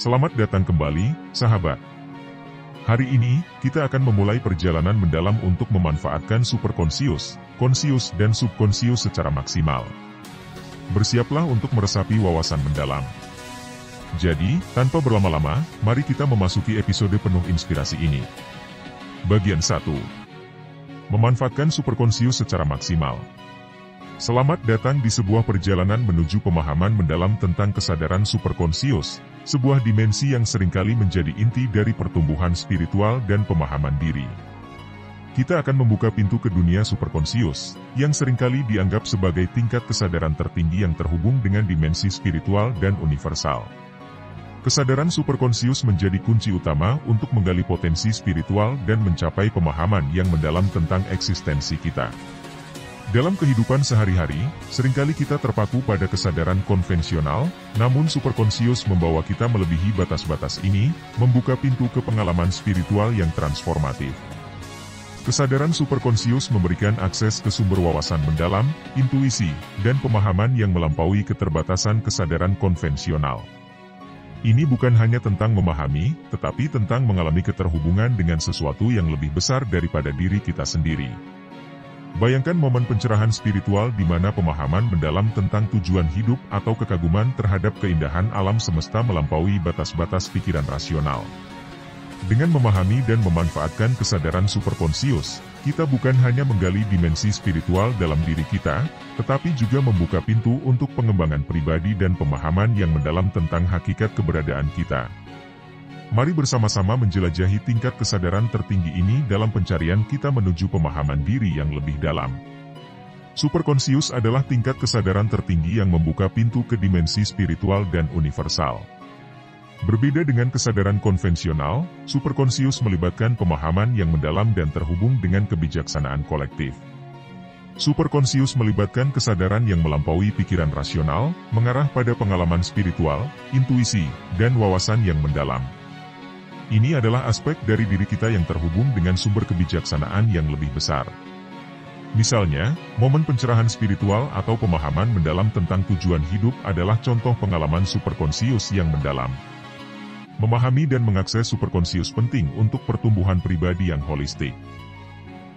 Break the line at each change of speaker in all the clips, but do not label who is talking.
Selamat datang kembali, sahabat. Hari ini, kita akan memulai perjalanan mendalam untuk memanfaatkan superkonsius, konsius dan subkonsius secara maksimal. Bersiaplah untuk meresapi wawasan mendalam. Jadi, tanpa berlama-lama, mari kita memasuki episode penuh inspirasi ini. Bagian 1. Memanfaatkan superkonsius secara maksimal. Selamat datang di sebuah perjalanan menuju pemahaman mendalam tentang kesadaran superkonsius, sebuah dimensi yang seringkali menjadi inti dari pertumbuhan spiritual dan pemahaman diri. Kita akan membuka pintu ke dunia superkonsius, yang seringkali dianggap sebagai tingkat kesadaran tertinggi yang terhubung dengan dimensi spiritual dan universal. Kesadaran superkonsius menjadi kunci utama untuk menggali potensi spiritual dan mencapai pemahaman yang mendalam tentang eksistensi kita. Dalam kehidupan sehari-hari, seringkali kita terpaku pada kesadaran konvensional, namun superkonsius membawa kita melebihi batas-batas ini, membuka pintu ke pengalaman spiritual yang transformatif. Kesadaran superkonsius memberikan akses ke sumber wawasan mendalam, intuisi, dan pemahaman yang melampaui keterbatasan kesadaran konvensional. Ini bukan hanya tentang memahami, tetapi tentang mengalami keterhubungan dengan sesuatu yang lebih besar daripada diri kita sendiri. Bayangkan momen pencerahan spiritual di mana pemahaman mendalam tentang tujuan hidup atau kekaguman terhadap keindahan alam semesta melampaui batas-batas pikiran rasional. Dengan memahami dan memanfaatkan kesadaran superkonsius, kita bukan hanya menggali dimensi spiritual dalam diri kita, tetapi juga membuka pintu untuk pengembangan pribadi dan pemahaman yang mendalam tentang hakikat keberadaan kita. Mari bersama-sama menjelajahi tingkat kesadaran tertinggi ini dalam pencarian kita menuju pemahaman diri yang lebih dalam. Superkonsius adalah tingkat kesadaran tertinggi yang membuka pintu ke dimensi spiritual dan universal. Berbeda dengan kesadaran konvensional, superkonsius melibatkan pemahaman yang mendalam dan terhubung dengan kebijaksanaan kolektif. Superkonsius melibatkan kesadaran yang melampaui pikiran rasional, mengarah pada pengalaman spiritual, intuisi, dan wawasan yang mendalam. Ini adalah aspek dari diri kita yang terhubung dengan sumber kebijaksanaan yang lebih besar. Misalnya, momen pencerahan spiritual atau pemahaman mendalam tentang tujuan hidup adalah contoh pengalaman superkonsius yang mendalam. Memahami dan mengakses superkonsius penting untuk pertumbuhan pribadi yang holistik.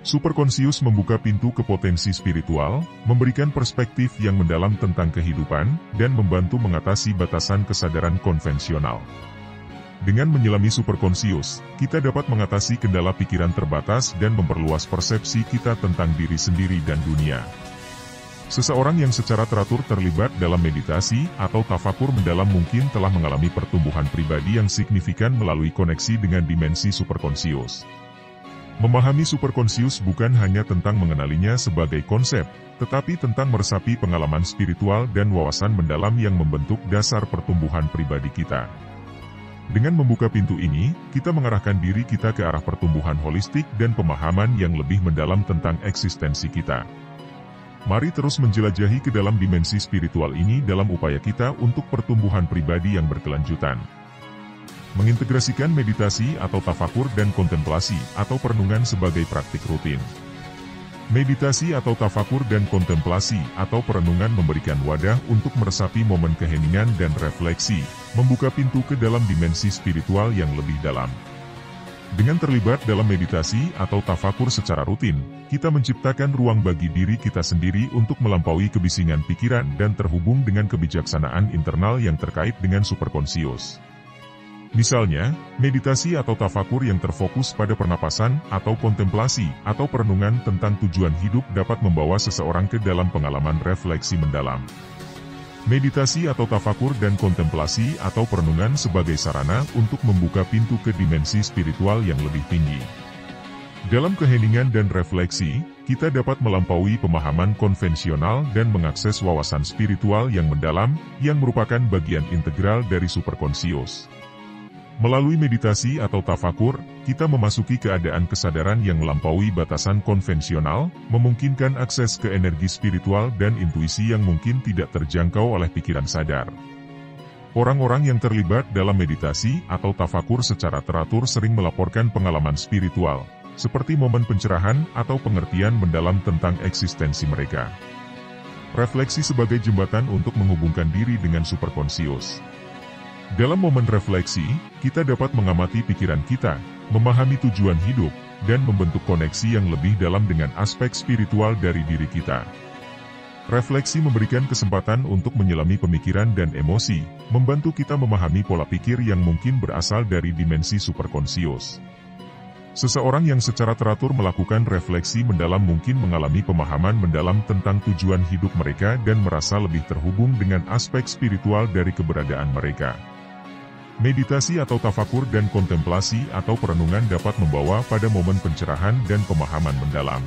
Superkonsius membuka pintu ke potensi spiritual, memberikan perspektif yang mendalam tentang kehidupan, dan membantu mengatasi batasan kesadaran konvensional. Dengan menyelami superkonsius, kita dapat mengatasi kendala pikiran terbatas dan memperluas persepsi kita tentang diri sendiri dan dunia. Seseorang yang secara teratur terlibat dalam meditasi atau tafakur mendalam mungkin telah mengalami pertumbuhan pribadi yang signifikan melalui koneksi dengan dimensi superkonsius. Memahami superkonsius bukan hanya tentang mengenalinya sebagai konsep, tetapi tentang meresapi pengalaman spiritual dan wawasan mendalam yang membentuk dasar pertumbuhan pribadi kita. Dengan membuka pintu ini, kita mengarahkan diri kita ke arah pertumbuhan holistik dan pemahaman yang lebih mendalam tentang eksistensi kita. Mari terus menjelajahi ke dalam dimensi spiritual ini dalam upaya kita untuk pertumbuhan pribadi yang berkelanjutan. Mengintegrasikan meditasi atau tafakur dan kontemplasi atau perenungan sebagai praktik rutin. Meditasi atau tafakur dan kontemplasi atau perenungan memberikan wadah untuk meresapi momen keheningan dan refleksi, membuka pintu ke dalam dimensi spiritual yang lebih dalam. Dengan terlibat dalam meditasi atau tafakur secara rutin, kita menciptakan ruang bagi diri kita sendiri untuk melampaui kebisingan pikiran dan terhubung dengan kebijaksanaan internal yang terkait dengan superkonsius. Misalnya, meditasi atau tafakur yang terfokus pada pernapasan atau kontemplasi atau perenungan tentang tujuan hidup dapat membawa seseorang ke dalam pengalaman refleksi mendalam. Meditasi atau tafakur dan kontemplasi atau perenungan sebagai sarana untuk membuka pintu ke dimensi spiritual yang lebih tinggi. Dalam keheningan dan refleksi, kita dapat melampaui pemahaman konvensional dan mengakses wawasan spiritual yang mendalam, yang merupakan bagian integral dari superkonsius. Melalui meditasi atau tafakur, kita memasuki keadaan kesadaran yang melampaui batasan konvensional, memungkinkan akses ke energi spiritual dan intuisi yang mungkin tidak terjangkau oleh pikiran sadar. Orang-orang yang terlibat dalam meditasi atau tafakur secara teratur sering melaporkan pengalaman spiritual, seperti momen pencerahan atau pengertian mendalam tentang eksistensi mereka. Refleksi sebagai jembatan untuk menghubungkan diri dengan superkonsius. Dalam momen refleksi, kita dapat mengamati pikiran kita, memahami tujuan hidup, dan membentuk koneksi yang lebih dalam dengan aspek spiritual dari diri kita. Refleksi memberikan kesempatan untuk menyelami pemikiran dan emosi, membantu kita memahami pola pikir yang mungkin berasal dari dimensi superkonsius. Seseorang yang secara teratur melakukan refleksi mendalam mungkin mengalami pemahaman mendalam tentang tujuan hidup mereka dan merasa lebih terhubung dengan aspek spiritual dari keberadaan mereka. Meditasi atau tafakur dan kontemplasi atau perenungan dapat membawa pada momen pencerahan dan pemahaman mendalam.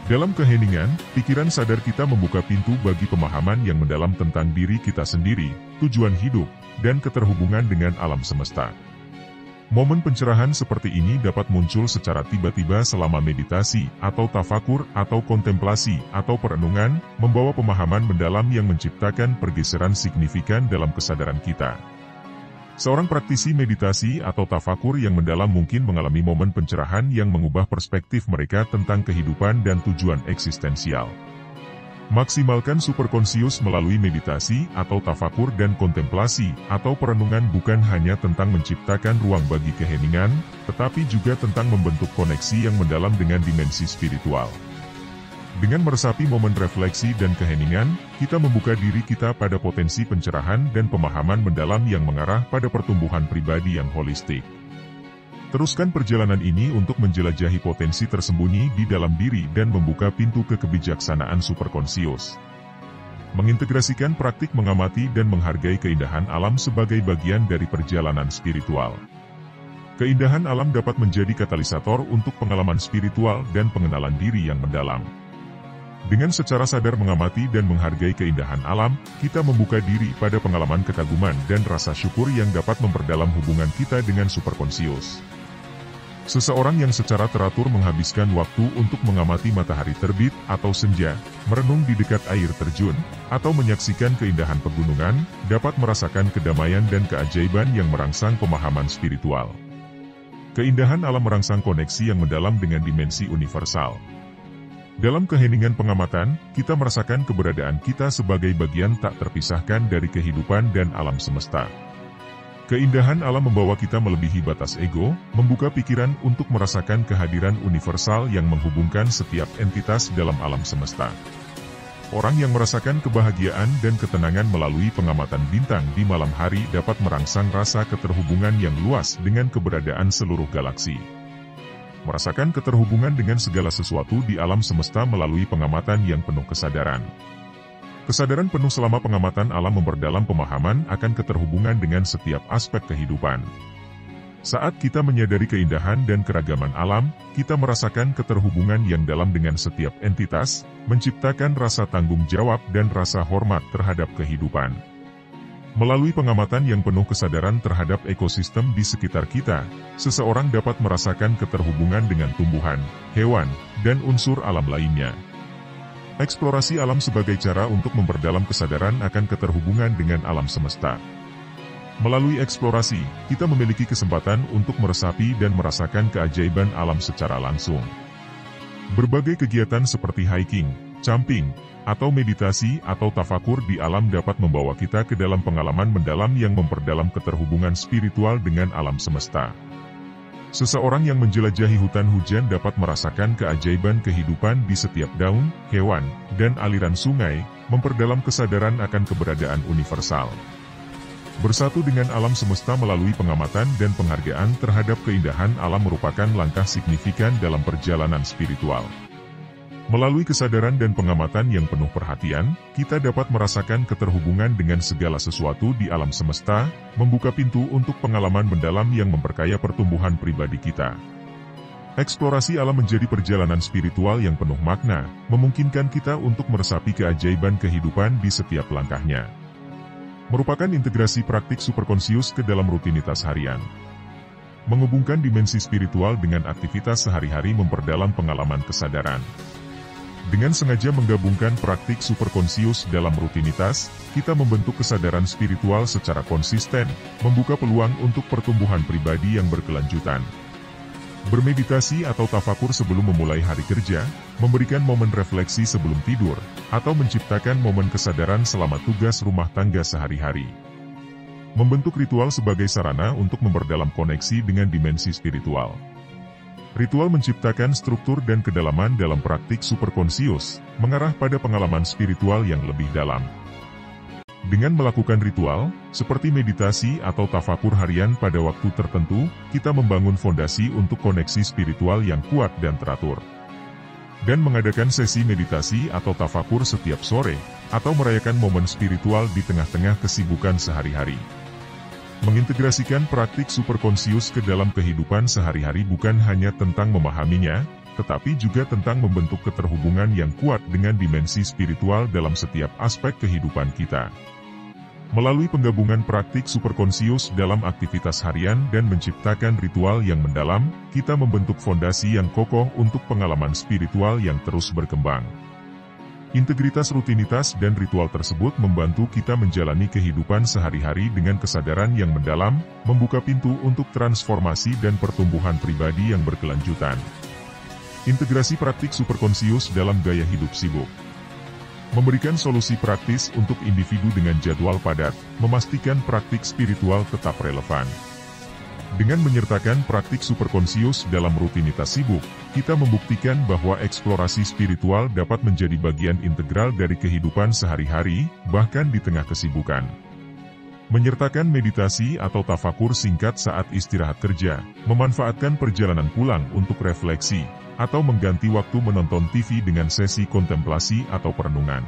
Dalam keheningan, pikiran sadar kita membuka pintu bagi pemahaman yang mendalam tentang diri kita sendiri, tujuan hidup, dan keterhubungan dengan alam semesta. Momen pencerahan seperti ini dapat muncul secara tiba-tiba selama meditasi, atau tafakur, atau kontemplasi, atau perenungan, membawa pemahaman mendalam yang menciptakan pergeseran signifikan dalam kesadaran kita. Seorang praktisi meditasi atau tafakur yang mendalam mungkin mengalami momen pencerahan yang mengubah perspektif mereka tentang kehidupan dan tujuan eksistensial. Maksimalkan superkonsius melalui meditasi atau tafakur dan kontemplasi atau perenungan bukan hanya tentang menciptakan ruang bagi keheningan, tetapi juga tentang membentuk koneksi yang mendalam dengan dimensi spiritual. Dengan meresapi momen refleksi dan keheningan, kita membuka diri kita pada potensi pencerahan dan pemahaman mendalam yang mengarah pada pertumbuhan pribadi yang holistik. Teruskan perjalanan ini untuk menjelajahi potensi tersembunyi di dalam diri dan membuka pintu ke kebijaksanaan superkonsius. Mengintegrasikan praktik mengamati dan menghargai keindahan alam sebagai bagian dari perjalanan spiritual. Keindahan alam dapat menjadi katalisator untuk pengalaman spiritual dan pengenalan diri yang mendalam. Dengan secara sadar mengamati dan menghargai keindahan alam, kita membuka diri pada pengalaman kekaguman dan rasa syukur yang dapat memperdalam hubungan kita dengan superkonsius. Seseorang yang secara teratur menghabiskan waktu untuk mengamati matahari terbit atau senja, merenung di dekat air terjun, atau menyaksikan keindahan pegunungan, dapat merasakan kedamaian dan keajaiban yang merangsang pemahaman spiritual. Keindahan alam merangsang koneksi yang mendalam dengan dimensi universal. Dalam keheningan pengamatan, kita merasakan keberadaan kita sebagai bagian tak terpisahkan dari kehidupan dan alam semesta. Keindahan alam membawa kita melebihi batas ego, membuka pikiran untuk merasakan kehadiran universal yang menghubungkan setiap entitas dalam alam semesta. Orang yang merasakan kebahagiaan dan ketenangan melalui pengamatan bintang di malam hari dapat merangsang rasa keterhubungan yang luas dengan keberadaan seluruh galaksi. Merasakan keterhubungan dengan segala sesuatu di alam semesta melalui pengamatan yang penuh kesadaran. Kesadaran penuh selama pengamatan alam memperdalam pemahaman akan keterhubungan dengan setiap aspek kehidupan. Saat kita menyadari keindahan dan keragaman alam, kita merasakan keterhubungan yang dalam dengan setiap entitas, menciptakan rasa tanggung jawab dan rasa hormat terhadap kehidupan. Melalui pengamatan yang penuh kesadaran terhadap ekosistem di sekitar kita, seseorang dapat merasakan keterhubungan dengan tumbuhan, hewan, dan unsur alam lainnya. Eksplorasi alam sebagai cara untuk memperdalam kesadaran akan keterhubungan dengan alam semesta. Melalui eksplorasi, kita memiliki kesempatan untuk meresapi dan merasakan keajaiban alam secara langsung. Berbagai kegiatan seperti hiking, camping, atau meditasi atau tafakur di alam dapat membawa kita ke dalam pengalaman mendalam yang memperdalam keterhubungan spiritual dengan alam semesta. Seseorang yang menjelajahi hutan hujan dapat merasakan keajaiban kehidupan di setiap daun, hewan, dan aliran sungai, memperdalam kesadaran akan keberadaan universal. Bersatu dengan alam semesta melalui pengamatan dan penghargaan terhadap keindahan alam merupakan langkah signifikan dalam perjalanan spiritual. Melalui kesadaran dan pengamatan yang penuh perhatian, kita dapat merasakan keterhubungan dengan segala sesuatu di alam semesta, membuka pintu untuk pengalaman mendalam yang memperkaya pertumbuhan pribadi kita. Eksplorasi alam menjadi perjalanan spiritual yang penuh makna, memungkinkan kita untuk meresapi keajaiban kehidupan di setiap langkahnya. Merupakan integrasi praktik superkonsius ke dalam rutinitas harian. Menghubungkan dimensi spiritual dengan aktivitas sehari-hari memperdalam pengalaman kesadaran. Dengan sengaja menggabungkan praktik superkonsius dalam rutinitas, kita membentuk kesadaran spiritual secara konsisten, membuka peluang untuk pertumbuhan pribadi yang berkelanjutan. Bermeditasi atau tafakur sebelum memulai hari kerja, memberikan momen refleksi sebelum tidur, atau menciptakan momen kesadaran selama tugas rumah tangga sehari-hari. Membentuk ritual sebagai sarana untuk memperdalam koneksi dengan dimensi spiritual. Ritual menciptakan struktur dan kedalaman dalam praktik superkonsius, mengarah pada pengalaman spiritual yang lebih dalam. Dengan melakukan ritual, seperti meditasi atau tafakur harian pada waktu tertentu, kita membangun fondasi untuk koneksi spiritual yang kuat dan teratur. Dan mengadakan sesi meditasi atau tafakur setiap sore, atau merayakan momen spiritual di tengah-tengah kesibukan sehari-hari. Mengintegrasikan praktik superkonsius ke dalam kehidupan sehari-hari bukan hanya tentang memahaminya, tetapi juga tentang membentuk keterhubungan yang kuat dengan dimensi spiritual dalam setiap aspek kehidupan kita. Melalui penggabungan praktik superkonsius dalam aktivitas harian dan menciptakan ritual yang mendalam, kita membentuk fondasi yang kokoh untuk pengalaman spiritual yang terus berkembang. Integritas rutinitas dan ritual tersebut membantu kita menjalani kehidupan sehari-hari dengan kesadaran yang mendalam, membuka pintu untuk transformasi dan pertumbuhan pribadi yang berkelanjutan. Integrasi praktik superkonsius dalam gaya hidup sibuk. Memberikan solusi praktis untuk individu dengan jadwal padat, memastikan praktik spiritual tetap relevan. Dengan menyertakan praktik superkonsius dalam rutinitas sibuk, kita membuktikan bahwa eksplorasi spiritual dapat menjadi bagian integral dari kehidupan sehari-hari, bahkan di tengah kesibukan. Menyertakan meditasi atau tafakur singkat saat istirahat kerja, memanfaatkan perjalanan pulang untuk refleksi, atau mengganti waktu menonton TV dengan sesi kontemplasi atau perenungan.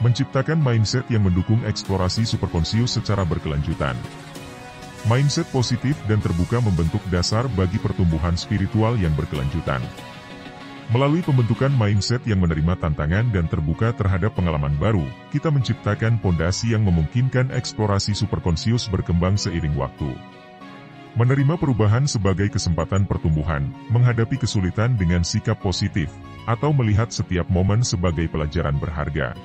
Menciptakan mindset yang mendukung eksplorasi superkonsius secara berkelanjutan. Mindset positif dan terbuka membentuk dasar bagi pertumbuhan spiritual yang berkelanjutan. Melalui pembentukan mindset yang menerima tantangan dan terbuka terhadap pengalaman baru, kita menciptakan fondasi yang memungkinkan eksplorasi superkonsius berkembang seiring waktu. Menerima perubahan sebagai kesempatan pertumbuhan, menghadapi kesulitan dengan sikap positif, atau melihat setiap momen sebagai pelajaran berharga.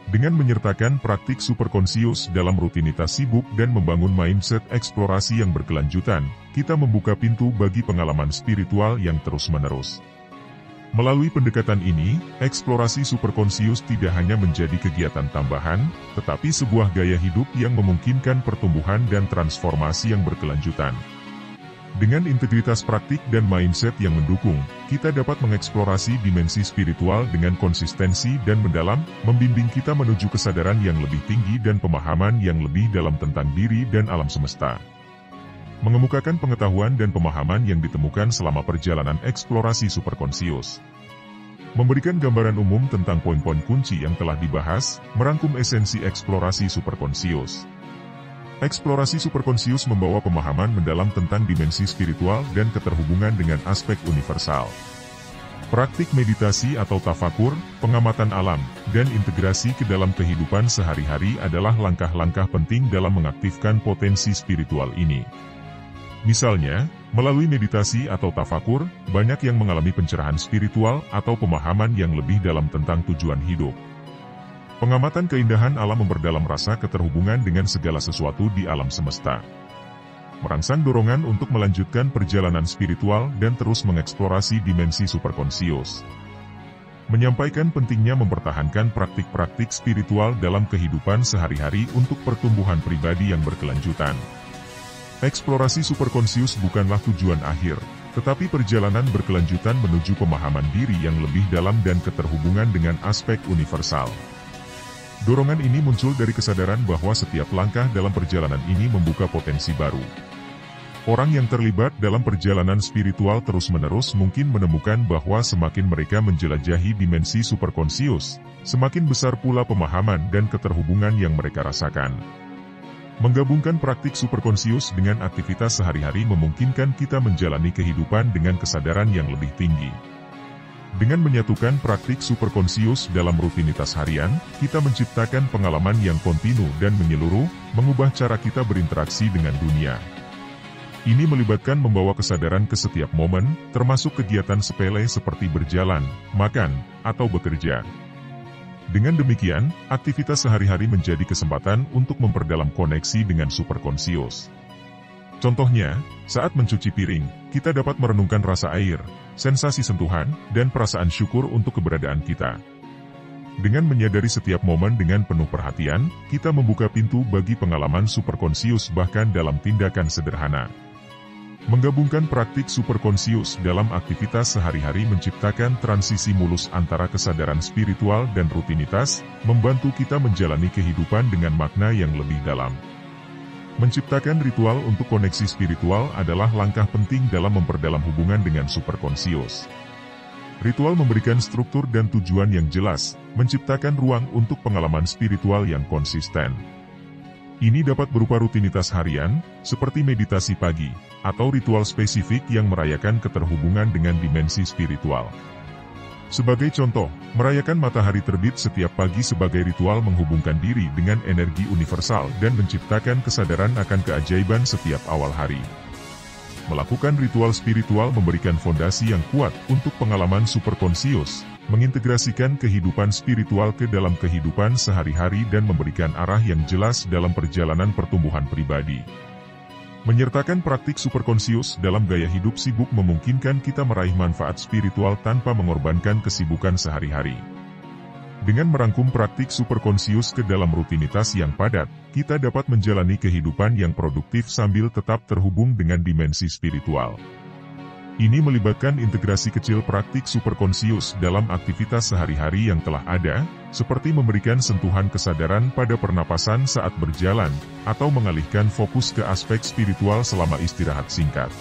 Dengan menyertakan praktik superkonsius dalam rutinitas sibuk dan membangun mindset eksplorasi yang berkelanjutan, kita membuka pintu bagi pengalaman spiritual yang terus-menerus. Melalui pendekatan ini, eksplorasi superkonsius tidak hanya menjadi kegiatan tambahan, tetapi sebuah gaya hidup yang memungkinkan pertumbuhan dan transformasi yang berkelanjutan. Dengan integritas praktik dan mindset yang mendukung, kita dapat mengeksplorasi dimensi spiritual dengan konsistensi dan mendalam, membimbing kita menuju kesadaran yang lebih tinggi dan pemahaman yang lebih dalam tentang diri dan alam semesta. Mengemukakan pengetahuan dan pemahaman yang ditemukan selama perjalanan eksplorasi superkonsius. Memberikan gambaran umum tentang poin-poin kunci yang telah dibahas, merangkum esensi eksplorasi superkonsius. Eksplorasi superkonsius membawa pemahaman mendalam tentang dimensi spiritual dan keterhubungan dengan aspek universal. Praktik meditasi atau tafakur, pengamatan alam, dan integrasi ke dalam kehidupan sehari-hari adalah langkah-langkah penting dalam mengaktifkan potensi spiritual ini. Misalnya, melalui meditasi atau tafakur, banyak yang mengalami pencerahan spiritual atau pemahaman yang lebih dalam tentang tujuan hidup. Pengamatan keindahan alam memperdalam rasa keterhubungan dengan segala sesuatu di alam semesta. Merangsang dorongan untuk melanjutkan perjalanan spiritual dan terus mengeksplorasi dimensi superkonsius. Menyampaikan pentingnya mempertahankan praktik-praktik spiritual dalam kehidupan sehari-hari untuk pertumbuhan pribadi yang berkelanjutan. Eksplorasi superkonsius bukanlah tujuan akhir, tetapi perjalanan berkelanjutan menuju pemahaman diri yang lebih dalam dan keterhubungan dengan aspek universal. Dorongan ini muncul dari kesadaran bahwa setiap langkah dalam perjalanan ini membuka potensi baru. Orang yang terlibat dalam perjalanan spiritual terus-menerus mungkin menemukan bahwa semakin mereka menjelajahi dimensi superkonsius, semakin besar pula pemahaman dan keterhubungan yang mereka rasakan. Menggabungkan praktik superkonsius dengan aktivitas sehari-hari memungkinkan kita menjalani kehidupan dengan kesadaran yang lebih tinggi. Dengan menyatukan praktik superkonsius dalam rutinitas harian, kita menciptakan pengalaman yang kontinu dan menyeluruh, mengubah cara kita berinteraksi dengan dunia. Ini melibatkan membawa kesadaran ke setiap momen, termasuk kegiatan sepele seperti berjalan, makan, atau bekerja. Dengan demikian, aktivitas sehari-hari menjadi kesempatan untuk memperdalam koneksi dengan superkonsius. Contohnya, saat mencuci piring, kita dapat merenungkan rasa air, sensasi sentuhan, dan perasaan syukur untuk keberadaan kita. Dengan menyadari setiap momen dengan penuh perhatian, kita membuka pintu bagi pengalaman superkonsius bahkan dalam tindakan sederhana. Menggabungkan praktik superkonsius dalam aktivitas sehari-hari menciptakan transisi mulus antara kesadaran spiritual dan rutinitas, membantu kita menjalani kehidupan dengan makna yang lebih dalam. Menciptakan ritual untuk koneksi spiritual adalah langkah penting dalam memperdalam hubungan dengan superkonsius. Ritual memberikan struktur dan tujuan yang jelas, menciptakan ruang untuk pengalaman spiritual yang konsisten. Ini dapat berupa rutinitas harian, seperti meditasi pagi, atau ritual spesifik yang merayakan keterhubungan dengan dimensi spiritual. Sebagai contoh, merayakan matahari terbit setiap pagi sebagai ritual menghubungkan diri dengan energi universal dan menciptakan kesadaran akan keajaiban setiap awal hari. Melakukan ritual spiritual memberikan fondasi yang kuat untuk pengalaman superkonsius, mengintegrasikan kehidupan spiritual ke dalam kehidupan sehari-hari dan memberikan arah yang jelas dalam perjalanan pertumbuhan pribadi. Menyertakan praktik superkonsius dalam gaya hidup sibuk memungkinkan kita meraih manfaat spiritual tanpa mengorbankan kesibukan sehari-hari. Dengan merangkum praktik superkonsius ke dalam rutinitas yang padat, kita dapat menjalani kehidupan yang produktif sambil tetap terhubung dengan dimensi spiritual. Ini melibatkan integrasi kecil praktik superkonsius dalam aktivitas sehari-hari yang telah ada, seperti memberikan sentuhan kesadaran pada pernapasan saat berjalan, atau mengalihkan fokus ke aspek spiritual selama istirahat singkat.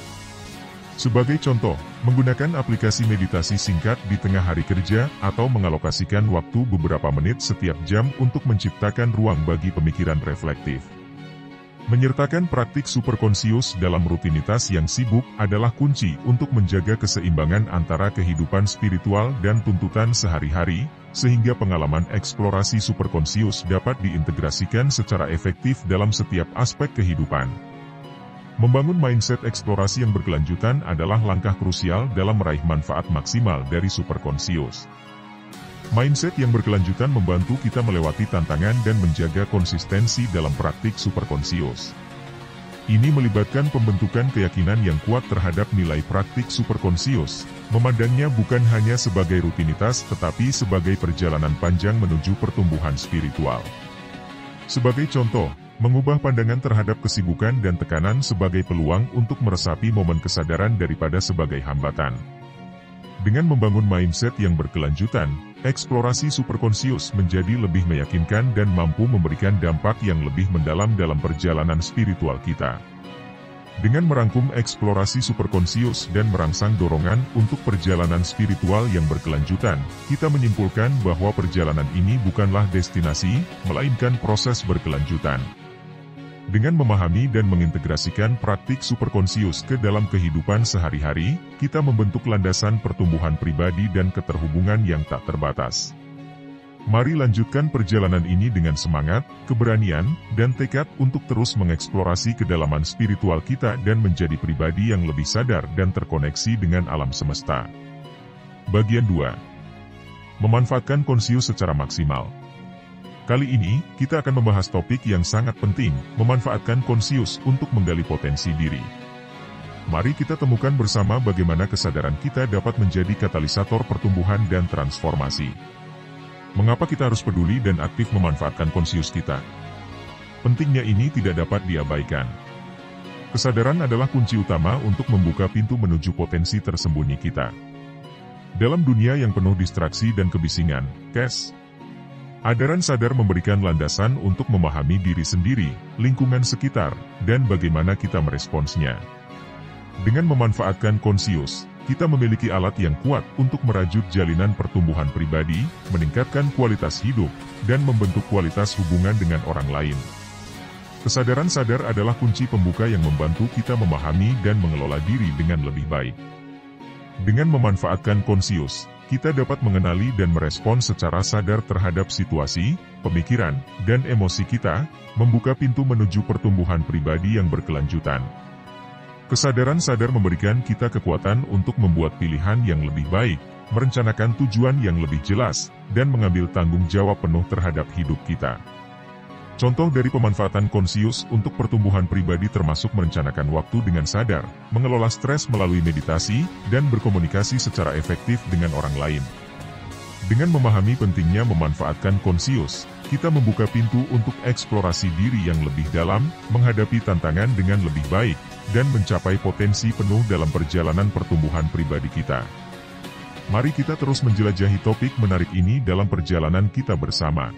Sebagai contoh, menggunakan aplikasi meditasi singkat di tengah hari kerja, atau mengalokasikan waktu beberapa menit setiap jam untuk menciptakan ruang bagi pemikiran reflektif. Menyertakan praktik superkonsius dalam rutinitas yang sibuk adalah kunci untuk menjaga keseimbangan antara kehidupan spiritual dan tuntutan sehari-hari, sehingga pengalaman eksplorasi superkonsius dapat diintegrasikan secara efektif dalam setiap aspek kehidupan. Membangun mindset eksplorasi yang berkelanjutan adalah langkah krusial dalam meraih manfaat maksimal dari superkonsius. Mindset yang berkelanjutan membantu kita melewati tantangan dan menjaga konsistensi dalam praktik superkonsius. Ini melibatkan pembentukan keyakinan yang kuat terhadap nilai praktik superkonsius, memandangnya bukan hanya sebagai rutinitas tetapi sebagai perjalanan panjang menuju pertumbuhan spiritual. Sebagai contoh, mengubah pandangan terhadap kesibukan dan tekanan sebagai peluang untuk meresapi momen kesadaran daripada sebagai hambatan. Dengan membangun mindset yang berkelanjutan, eksplorasi superkonsius menjadi lebih meyakinkan dan mampu memberikan dampak yang lebih mendalam dalam perjalanan spiritual kita. Dengan merangkum eksplorasi superkonsius dan merangsang dorongan untuk perjalanan spiritual yang berkelanjutan, kita menyimpulkan bahwa perjalanan ini bukanlah destinasi, melainkan proses berkelanjutan. Dengan memahami dan mengintegrasikan praktik superkonsius ke dalam kehidupan sehari-hari, kita membentuk landasan pertumbuhan pribadi dan keterhubungan yang tak terbatas. Mari lanjutkan perjalanan ini dengan semangat, keberanian, dan tekad untuk terus mengeksplorasi kedalaman spiritual kita dan menjadi pribadi yang lebih sadar dan terkoneksi dengan alam semesta. Bagian 2. Memanfaatkan konsius secara maksimal. Kali ini, kita akan membahas topik yang sangat penting, memanfaatkan konsius untuk menggali potensi diri. Mari kita temukan bersama bagaimana kesadaran kita dapat menjadi katalisator pertumbuhan dan transformasi. Mengapa kita harus peduli dan aktif memanfaatkan konsius kita? Pentingnya ini tidak dapat diabaikan. Kesadaran adalah kunci utama untuk membuka pintu menuju potensi tersembunyi kita. Dalam dunia yang penuh distraksi dan kebisingan, adaran sadar memberikan landasan untuk memahami diri sendiri, lingkungan sekitar, dan bagaimana kita meresponsnya. Dengan memanfaatkan konsius, kita memiliki alat yang kuat untuk merajut jalinan pertumbuhan pribadi, meningkatkan kualitas hidup, dan membentuk kualitas hubungan dengan orang lain. Kesadaran sadar adalah kunci pembuka yang membantu kita memahami dan mengelola diri dengan lebih baik. Dengan memanfaatkan konsius, kita dapat mengenali dan merespons secara sadar terhadap situasi, pemikiran, dan emosi kita, membuka pintu menuju pertumbuhan pribadi yang berkelanjutan. Kesadaran sadar memberikan kita kekuatan untuk membuat pilihan yang lebih baik, merencanakan tujuan yang lebih jelas, dan mengambil tanggung jawab penuh terhadap hidup kita. Contoh dari pemanfaatan konsius untuk pertumbuhan pribadi termasuk merencanakan waktu dengan sadar, mengelola stres melalui meditasi, dan berkomunikasi secara efektif dengan orang lain. Dengan memahami pentingnya memanfaatkan konsius, kita membuka pintu untuk eksplorasi diri yang lebih dalam, menghadapi tantangan dengan lebih baik, dan mencapai potensi penuh dalam perjalanan pertumbuhan pribadi kita. Mari kita terus menjelajahi topik menarik ini dalam perjalanan kita bersama.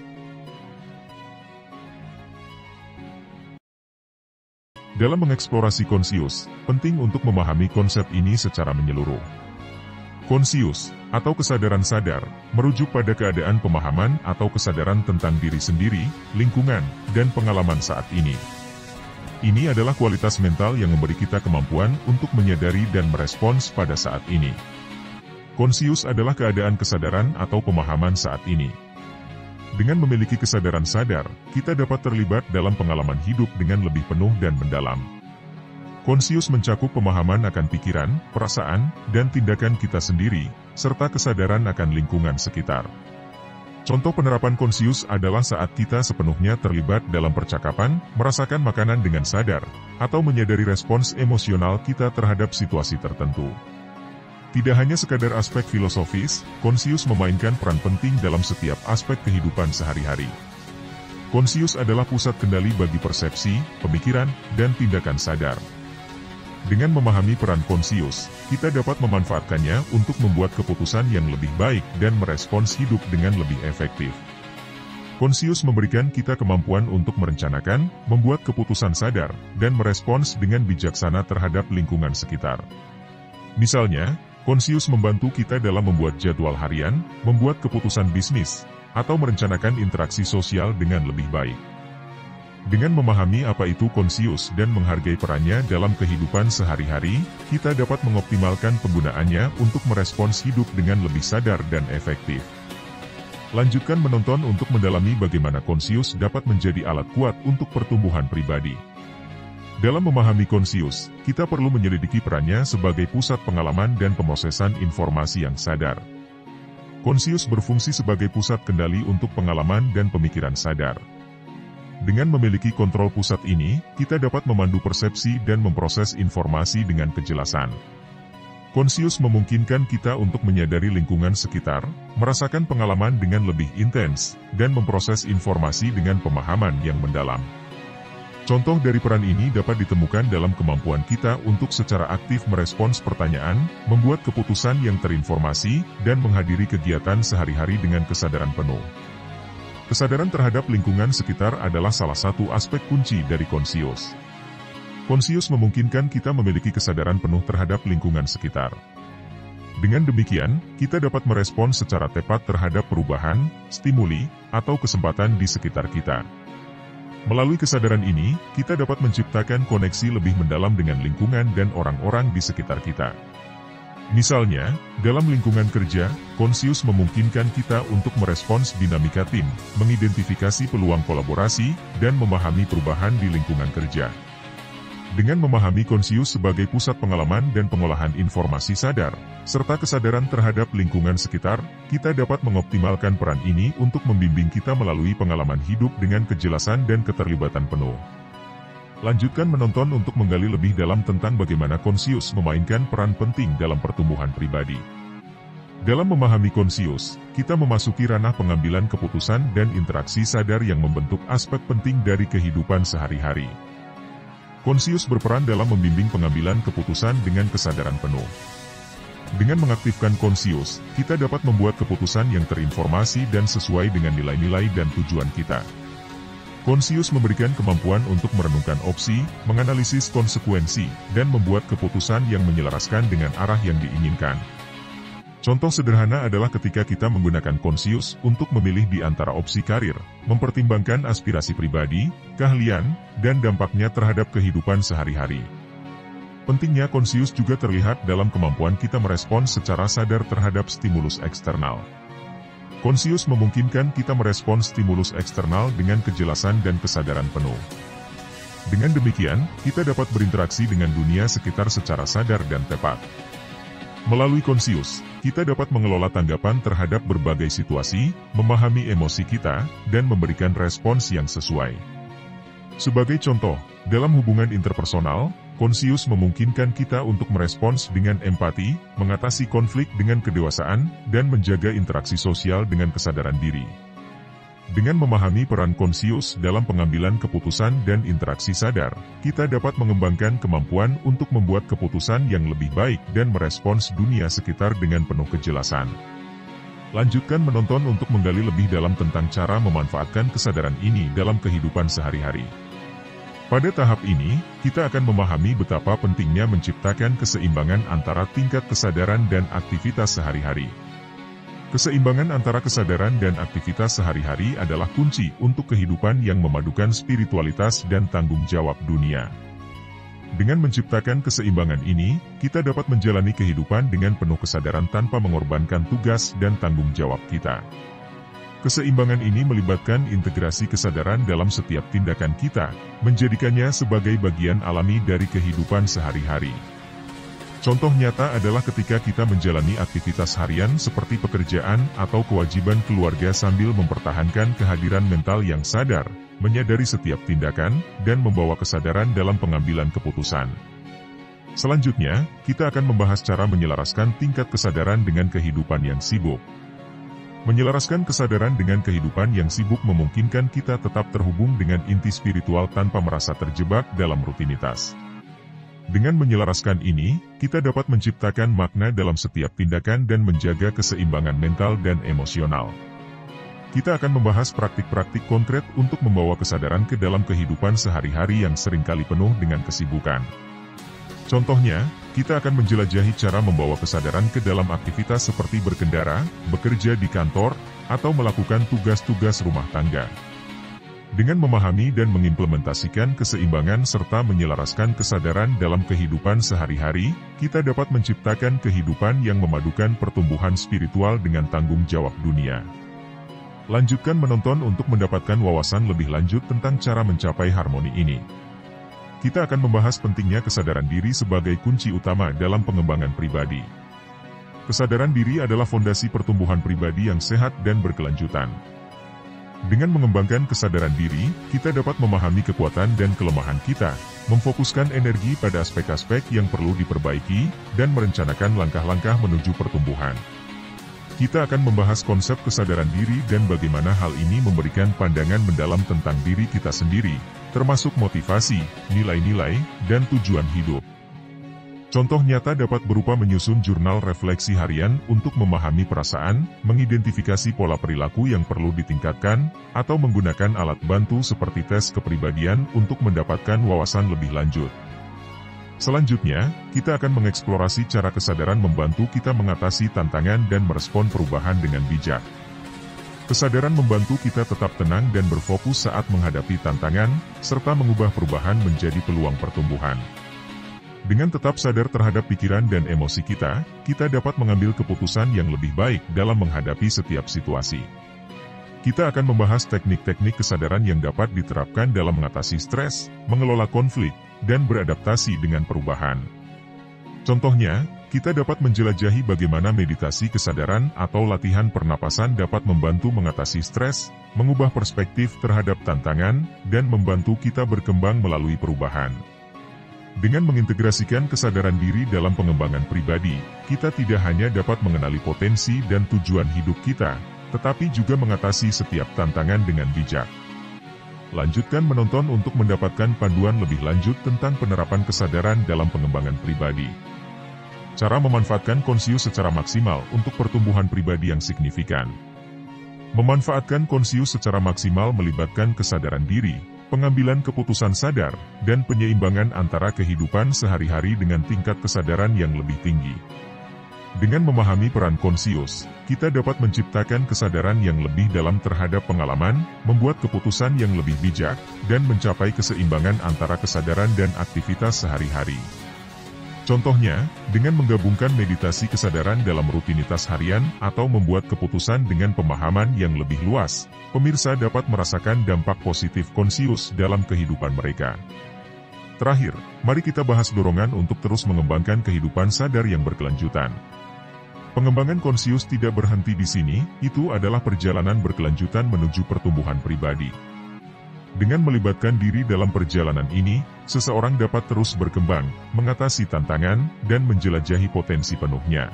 Dalam mengeksplorasi konsius, penting untuk memahami konsep ini secara menyeluruh. Konsius, atau kesadaran sadar, merujuk pada keadaan pemahaman atau kesadaran tentang diri sendiri, lingkungan, dan pengalaman saat ini. Ini adalah kualitas mental yang memberi kita kemampuan untuk menyadari dan merespons pada saat ini. Konsius adalah keadaan kesadaran atau pemahaman saat ini. Dengan memiliki kesadaran sadar, kita dapat terlibat dalam pengalaman hidup dengan lebih penuh dan mendalam. Konsius mencakup pemahaman akan pikiran, perasaan, dan tindakan kita sendiri, serta kesadaran akan lingkungan sekitar. Contoh penerapan konsius adalah saat kita sepenuhnya terlibat dalam percakapan, merasakan makanan dengan sadar, atau menyadari respons emosional kita terhadap situasi tertentu. Tidak hanya sekadar aspek filosofis, konsius memainkan peran penting dalam setiap aspek kehidupan sehari-hari. Konsius adalah pusat kendali bagi persepsi, pemikiran, dan tindakan sadar. Dengan memahami peran konsius, kita dapat memanfaatkannya untuk membuat keputusan yang lebih baik dan merespons hidup dengan lebih efektif. Konsius memberikan kita kemampuan untuk merencanakan, membuat keputusan sadar, dan merespons dengan bijaksana terhadap lingkungan sekitar. Misalnya, konsius membantu kita dalam membuat jadwal harian, membuat keputusan bisnis, atau merencanakan interaksi sosial dengan lebih baik. Dengan memahami apa itu konsius dan menghargai perannya dalam kehidupan sehari-hari, kita dapat mengoptimalkan penggunaannya untuk merespons hidup dengan lebih sadar dan efektif. Lanjutkan menonton untuk mendalami bagaimana konsius dapat menjadi alat kuat untuk pertumbuhan pribadi. Dalam memahami konsius, kita perlu menyelidiki perannya sebagai pusat pengalaman dan pemrosesan informasi yang sadar. Konsius berfungsi sebagai pusat kendali untuk pengalaman dan pemikiran sadar. Dengan memiliki kontrol pusat ini, kita dapat memandu persepsi dan memproses informasi dengan kejelasan. Konsius memungkinkan kita untuk menyadari lingkungan sekitar, merasakan pengalaman dengan lebih intens, dan memproses informasi dengan pemahaman yang mendalam. Contoh dari peran ini dapat ditemukan dalam kemampuan kita untuk secara aktif merespons pertanyaan, membuat keputusan yang terinformasi, dan menghadiri kegiatan sehari-hari dengan kesadaran penuh. Kesadaran terhadap lingkungan sekitar adalah salah satu aspek kunci dari konsius. Konsius memungkinkan kita memiliki kesadaran penuh terhadap lingkungan sekitar. Dengan demikian, kita dapat merespons secara tepat terhadap perubahan, stimuli, atau kesempatan di sekitar kita. Melalui kesadaran ini, kita dapat menciptakan koneksi lebih mendalam dengan lingkungan dan orang-orang di sekitar kita. Misalnya, dalam lingkungan kerja, konsius memungkinkan kita untuk merespons dinamika tim, mengidentifikasi peluang kolaborasi, dan memahami perubahan di lingkungan kerja. Dengan memahami konsius sebagai pusat pengalaman dan pengolahan informasi sadar, serta kesadaran terhadap lingkungan sekitar, kita dapat mengoptimalkan peran ini untuk membimbing kita melalui pengalaman hidup dengan kejelasan dan keterlibatan penuh. Lanjutkan menonton untuk menggali lebih dalam tentang bagaimana konsius memainkan peran penting dalam pertumbuhan pribadi. Dalam memahami konsius, kita memasuki ranah pengambilan keputusan dan interaksi sadar yang membentuk aspek penting dari kehidupan sehari-hari. Konsius berperan dalam membimbing pengambilan keputusan dengan kesadaran penuh. Dengan mengaktifkan konsius, kita dapat membuat keputusan yang terinformasi dan sesuai dengan nilai-nilai dan tujuan kita. Konsius memberikan kemampuan untuk merenungkan opsi, menganalisis konsekuensi, dan membuat keputusan yang menyelaraskan dengan arah yang diinginkan. Contoh sederhana adalah ketika kita menggunakan konsius untuk memilih di antara opsi karir, mempertimbangkan aspirasi pribadi, keahlian, dan dampaknya terhadap kehidupan sehari-hari. Pentingnya konsius juga terlihat dalam kemampuan kita merespons secara sadar terhadap stimulus eksternal. Konsius memungkinkan kita merespons stimulus eksternal dengan kejelasan dan kesadaran penuh. Dengan demikian, kita dapat berinteraksi dengan dunia sekitar secara sadar dan tepat. Melalui konsius, kita dapat mengelola tanggapan terhadap berbagai situasi, memahami emosi kita, dan memberikan respons yang sesuai. Sebagai contoh, dalam hubungan interpersonal, Konsius memungkinkan kita untuk merespons dengan empati, mengatasi konflik dengan kedewasaan, dan menjaga interaksi sosial dengan kesadaran diri. Dengan memahami peran konsius dalam pengambilan keputusan dan interaksi sadar, kita dapat mengembangkan kemampuan untuk membuat keputusan yang lebih baik dan merespons dunia sekitar dengan penuh kejelasan. Lanjutkan menonton untuk menggali lebih dalam tentang cara memanfaatkan kesadaran ini dalam kehidupan sehari-hari. Pada tahap ini, kita akan memahami betapa pentingnya menciptakan keseimbangan antara tingkat kesadaran dan aktivitas sehari-hari. Keseimbangan antara kesadaran dan aktivitas sehari-hari adalah kunci untuk kehidupan yang memadukan spiritualitas dan tanggung jawab dunia. Dengan menciptakan keseimbangan ini, kita dapat menjalani kehidupan dengan penuh kesadaran tanpa mengorbankan tugas dan tanggung jawab kita. Keseimbangan ini melibatkan integrasi kesadaran dalam setiap tindakan kita, menjadikannya sebagai bagian alami dari kehidupan sehari-hari. Contoh nyata adalah ketika kita menjalani aktivitas harian seperti pekerjaan atau kewajiban keluarga sambil mempertahankan kehadiran mental yang sadar, menyadari setiap tindakan, dan membawa kesadaran dalam pengambilan keputusan. Selanjutnya, kita akan membahas cara menyelaraskan tingkat kesadaran dengan kehidupan yang sibuk. Menyelaraskan kesadaran dengan kehidupan yang sibuk memungkinkan kita tetap terhubung dengan inti spiritual tanpa merasa terjebak dalam rutinitas. Dengan menyelaraskan ini, kita dapat menciptakan makna dalam setiap tindakan dan menjaga keseimbangan mental dan emosional. Kita akan membahas praktik-praktik konkret untuk membawa kesadaran ke dalam kehidupan sehari-hari yang seringkali penuh dengan kesibukan. Contohnya, kita akan menjelajahi cara membawa kesadaran ke dalam aktivitas seperti berkendara, bekerja di kantor, atau melakukan tugas-tugas rumah tangga. Dengan memahami dan mengimplementasikan keseimbangan serta menyelaraskan kesadaran dalam kehidupan sehari-hari, kita dapat menciptakan kehidupan yang memadukan pertumbuhan spiritual dengan tanggung jawab dunia. Lanjutkan menonton untuk mendapatkan wawasan lebih lanjut tentang cara mencapai harmoni ini. Kita akan membahas pentingnya kesadaran diri sebagai kunci utama dalam pengembangan pribadi. Kesadaran diri adalah fondasi pertumbuhan pribadi yang sehat dan berkelanjutan. Dengan mengembangkan kesadaran diri, kita dapat memahami kekuatan dan kelemahan kita, memfokuskan energi pada aspek-aspek yang perlu diperbaiki, dan merencanakan langkah-langkah menuju pertumbuhan. Kita akan membahas konsep kesadaran diri dan bagaimana hal ini memberikan pandangan mendalam tentang diri kita sendiri, termasuk motivasi, nilai-nilai, dan tujuan hidup. Contoh nyata dapat berupa menyusun jurnal refleksi harian untuk memahami perasaan, mengidentifikasi pola perilaku yang perlu ditingkatkan, atau menggunakan alat bantu seperti tes kepribadian untuk mendapatkan wawasan lebih lanjut. Selanjutnya, kita akan mengeksplorasi cara kesadaran membantu kita mengatasi tantangan dan merespon perubahan dengan bijak. Kesadaran membantu kita tetap tenang dan berfokus saat menghadapi tantangan, serta mengubah perubahan menjadi peluang pertumbuhan. Dengan tetap sadar terhadap pikiran dan emosi kita, kita dapat mengambil keputusan yang lebih baik dalam menghadapi setiap situasi. Kita akan membahas teknik-teknik kesadaran yang dapat diterapkan dalam mengatasi stres, mengelola konflik, dan beradaptasi dengan perubahan. Contohnya, kita dapat menjelajahi bagaimana meditasi kesadaran atau latihan pernapasan dapat membantu mengatasi stres, mengubah perspektif terhadap tantangan, dan membantu kita berkembang melalui perubahan. Dengan mengintegrasikan kesadaran diri dalam pengembangan pribadi, kita tidak hanya dapat mengenali potensi dan tujuan hidup kita, tetapi juga mengatasi setiap tantangan dengan bijak. Lanjutkan menonton untuk mendapatkan panduan lebih lanjut tentang penerapan kesadaran dalam pengembangan pribadi. Cara memanfaatkan konsius secara maksimal untuk pertumbuhan pribadi yang signifikan. Memanfaatkan konsius secara maksimal melibatkan kesadaran diri, pengambilan keputusan sadar, dan penyeimbangan antara kehidupan sehari-hari dengan tingkat kesadaran yang lebih tinggi. Dengan memahami peran konsius, kita dapat menciptakan kesadaran yang lebih dalam terhadap pengalaman, membuat keputusan yang lebih bijak, dan mencapai keseimbangan antara kesadaran dan aktivitas sehari-hari. Contohnya, dengan menggabungkan meditasi kesadaran dalam rutinitas harian atau membuat keputusan dengan pemahaman yang lebih luas, pemirsa dapat merasakan dampak positif konsius dalam kehidupan mereka. Terakhir, mari kita bahas dorongan untuk terus mengembangkan kehidupan sadar yang berkelanjutan. Pengembangan konsius tidak berhenti di sini, itu adalah perjalanan berkelanjutan menuju pertumbuhan pribadi. Dengan melibatkan diri dalam perjalanan ini, seseorang dapat terus berkembang, mengatasi tantangan, dan menjelajahi potensi penuhnya.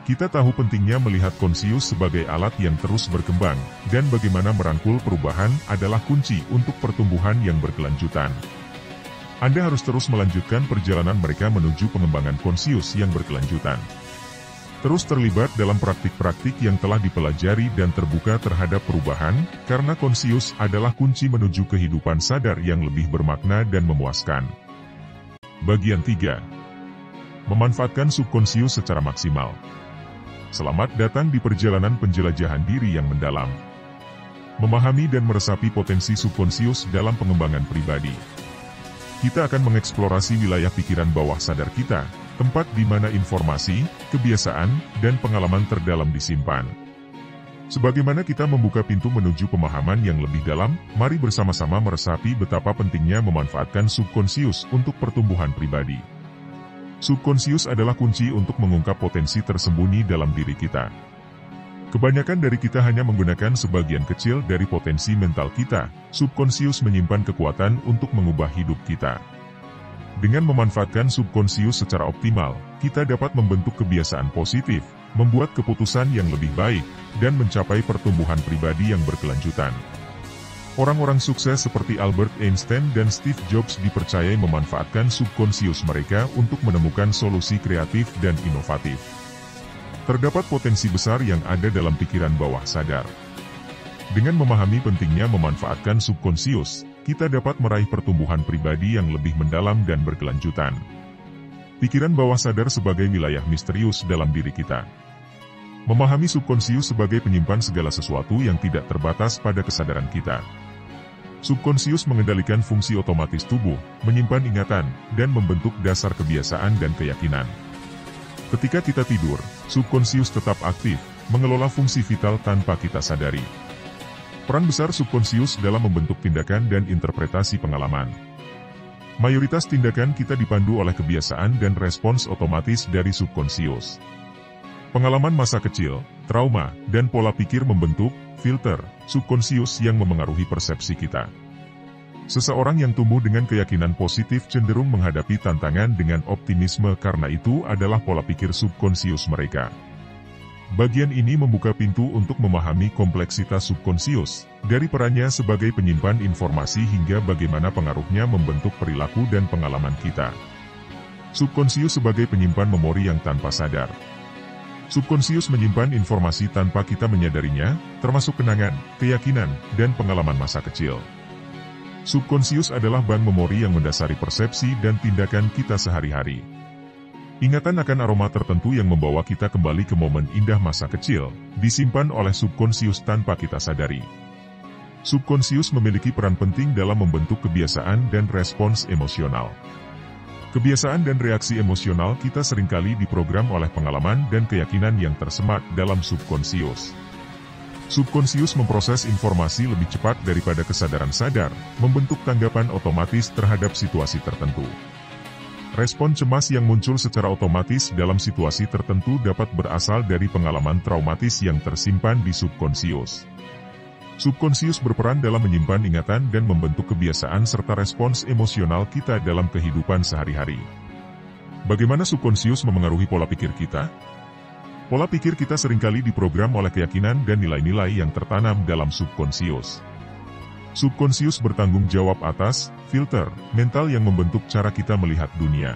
Kita tahu pentingnya melihat Consius sebagai alat yang terus berkembang, dan bagaimana merangkul perubahan adalah kunci untuk pertumbuhan yang berkelanjutan. Anda harus terus melanjutkan perjalanan mereka menuju pengembangan Consius yang berkelanjutan. Terus terlibat dalam praktik-praktik yang telah dipelajari dan terbuka terhadap perubahan, karena Consius adalah kunci menuju kehidupan sadar yang lebih bermakna dan memuaskan. Bagian 3. Memanfaatkan subkonsius secara maksimal. Selamat datang di perjalanan penjelajahan diri yang mendalam. Memahami dan meresapi potensi subkonsius dalam pengembangan pribadi. Kita akan mengeksplorasi wilayah pikiran bawah sadar kita, tempat di mana informasi, kebiasaan, dan pengalaman terdalam disimpan. Sebagaimana kita membuka pintu menuju pemahaman yang lebih dalam, mari bersama-sama meresapi betapa pentingnya memanfaatkan subkonsius untuk pertumbuhan pribadi. Subkonsius adalah kunci untuk mengungkap potensi tersembunyi dalam diri kita. Kebanyakan dari kita hanya menggunakan sebagian kecil dari potensi mental kita. Subkonsius menyimpan kekuatan untuk mengubah hidup kita. Dengan memanfaatkan subkonsius secara optimal, kita dapat membentuk kebiasaan positif, membuat keputusan yang lebih baik, dan mencapai pertumbuhan pribadi yang berkelanjutan. Orang-orang sukses seperti Albert Einstein dan Steve Jobs dipercayai memanfaatkan subkonsius mereka untuk menemukan solusi kreatif dan inovatif. Terdapat potensi besar yang ada dalam pikiran bawah sadar. Dengan memahami pentingnya memanfaatkan subkonsius, kita dapat meraih pertumbuhan pribadi yang lebih mendalam dan berkelanjutan. Pikiran bawah sadar sebagai wilayah misterius dalam diri kita. Memahami subkonsius sebagai penyimpan segala sesuatu yang tidak terbatas pada kesadaran kita. Subkonsius mengendalikan fungsi otomatis tubuh, menyimpan ingatan, dan membentuk dasar kebiasaan dan keyakinan. Ketika kita tidur, subkonsius tetap aktif, mengelola fungsi vital tanpa kita sadari. Peran besar subkonsius dalam membentuk tindakan dan interpretasi pengalaman. Mayoritas tindakan kita dipandu oleh kebiasaan dan respons otomatis dari subkonsius. Pengalaman masa kecil, trauma, dan pola pikir membentuk filter subkonsius yang memengaruhi persepsi kita. Seseorang yang tumbuh dengan keyakinan positif cenderung menghadapi tantangan dengan optimisme karena itu adalah pola pikir subkonsius mereka. Bagian ini membuka pintu untuk memahami kompleksitas subkonsius, dari perannya sebagai penyimpan informasi hingga bagaimana pengaruhnya membentuk perilaku dan pengalaman kita. Subkonsius sebagai penyimpan memori yang tanpa sadar. Subkonsius menyimpan informasi tanpa kita menyadarinya, termasuk kenangan, keyakinan, dan pengalaman masa kecil. Subkonsius adalah bank memori yang mendasari persepsi dan tindakan kita sehari-hari. Ingatan akan aroma tertentu yang membawa kita kembali ke momen indah masa kecil, disimpan oleh subkonsius tanpa kita sadari. Subkonsius memiliki peran penting dalam membentuk kebiasaan dan respons emosional. Kebiasaan dan reaksi emosional kita seringkali diprogram oleh pengalaman dan keyakinan yang tersemat dalam subkonsius. Subkonsius memproses informasi lebih cepat daripada kesadaran sadar, membentuk tanggapan otomatis terhadap situasi tertentu. Respon cemas yang muncul secara otomatis dalam situasi tertentu dapat berasal dari pengalaman traumatis yang tersimpan di subkonsius. Subkonsius berperan dalam menyimpan ingatan dan membentuk kebiasaan serta respons emosional kita dalam kehidupan sehari-hari. Bagaimana subkonsius memengaruhi pola pikir kita? Pola pikir kita seringkali diprogram oleh keyakinan dan nilai-nilai yang tertanam dalam subkonsius. Subkonsius bertanggung jawab atas filter mental yang membentuk cara kita melihat dunia.